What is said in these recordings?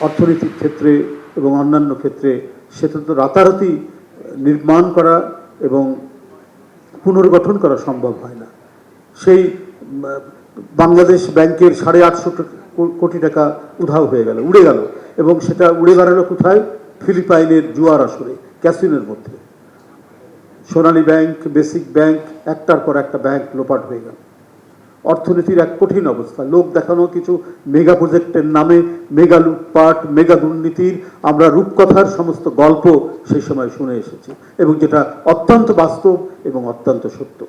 অর্থনৈতিক ক্ষেত্রে এবং অন্যান্য ক্ষেত্রে সেটা তো রাতারাতি নির্মাণ করা এবং পুনর্গঠন করা সম্ভব হয় না। সেই বাংলাদেশ ব্যাংকের 850 কোটি টাকা উধাও হয়ে গেল, উড়ে গেল, এবং সেটা উড়ে বেড়ালো কোথায়? ফিলিপাইনের জুয়ার আসরে, ক্যাসিনোর মধ্যে। সোনালী ব্যাংক, বেসিক ব্যাংক, একটার পর একটা ব্যাংক লোপাট হয়ে গেল। অর্থনীতির এক কঠিন অবস্থা। লোক দেখানো কিছু মেগা প্রজেক্টের নামে মেগা লুটপাট, মেগা দুর্নীতির আমরা রূপকথার সমস্ত গল্প সেই সময় শুনে এসেছি, এবং যেটা অত্যন্ত বাস্তব এবং অত্যন্ত সত্য।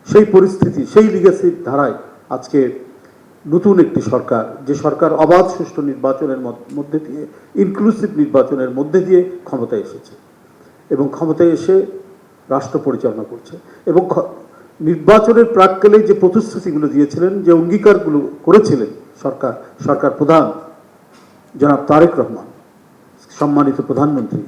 সেই পরিস্থিতি, সেই লিগেসির ধারায় আজকে নতুন একটি সরকার, যে সরকার অবাধ সুষ্ঠু নির্বাচনের মধ্যে দিয়ে, ইনক্লুসিভ নির্বাচনের মধ্যে দিয়ে ক্ষমতায় এসেছে এবং ক্ষমতায় এসে রাষ্ট্র পরিচালনা করছে। এবং নির্বাচনের প্রাক্কালে যে প্রতিশ্রুতিগুলো দিয়েছিলেন, যে অঙ্গীকারগুলো করেছিলেন সরকার প্রধান জনাব তারেক রহমান, সম্মানিত প্রধানমন্ত্রী,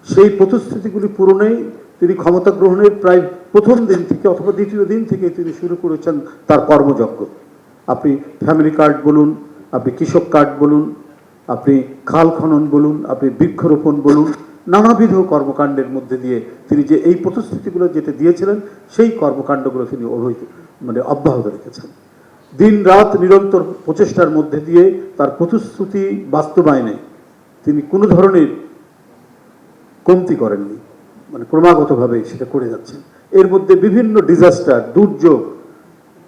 সেই প্রতিশ্রুতিগুলি পূরণেই তিনি ক্ষমতা গ্রহণের প্রায় প্রথম দিন থেকে অথবা দ্বিতীয় দিন থেকে তিনি শুরু করেছেন তার কর্মযজ্ঞ। আপনি ফ্যামিলি কার্ড বলুন, আপনি কৃষক কার্ড বলুন, আপনি খাল খনন বলুন, আপনি বৃক্ষরোপণ বলুন, নানাবিধ কর্মকাণ্ডের মধ্যে দিয়ে তিনি যে এই প্রতিশ্রুতিগুলো যেটা দিয়েছিলেন সেই কর্মকাণ্ডগুলো তিনি অব্যাহত রেখেছেন। দিন রাত নিরন্তর প্রচেষ্টার মধ্যে দিয়ে তার প্রতিশ্রুতি বাস্তবায়নে তিনি কোনো ধরনের কমতি করেননি, ক্রমাগতভাবে সেটা করে যাচ্ছেন। এর মধ্যে বিভিন্ন ডিজাস্টার, দুর্যোগ,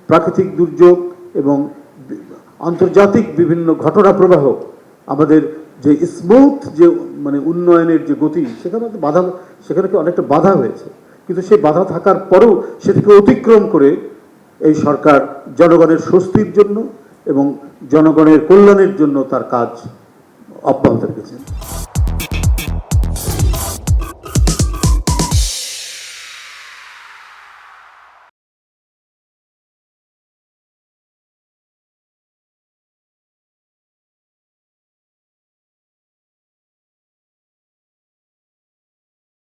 প্রাকৃতিক দুর্যোগ এবং আন্তর্জাতিক বিভিন্ন ঘটনা প্রবাহ আমাদের যে স্মুথ যে উন্নয়নের যে গতি, সেখানে অনেকটা বাধা হয়েছে। কিন্তু সেই বাধা থাকার পরেও সেটাকে অতিক্রম করে এই সরকার জনগণের স্বস্তির জন্য এবং জনগণের কল্যাণের জন্য তার কাজ অব্যাহত রেখেছেন।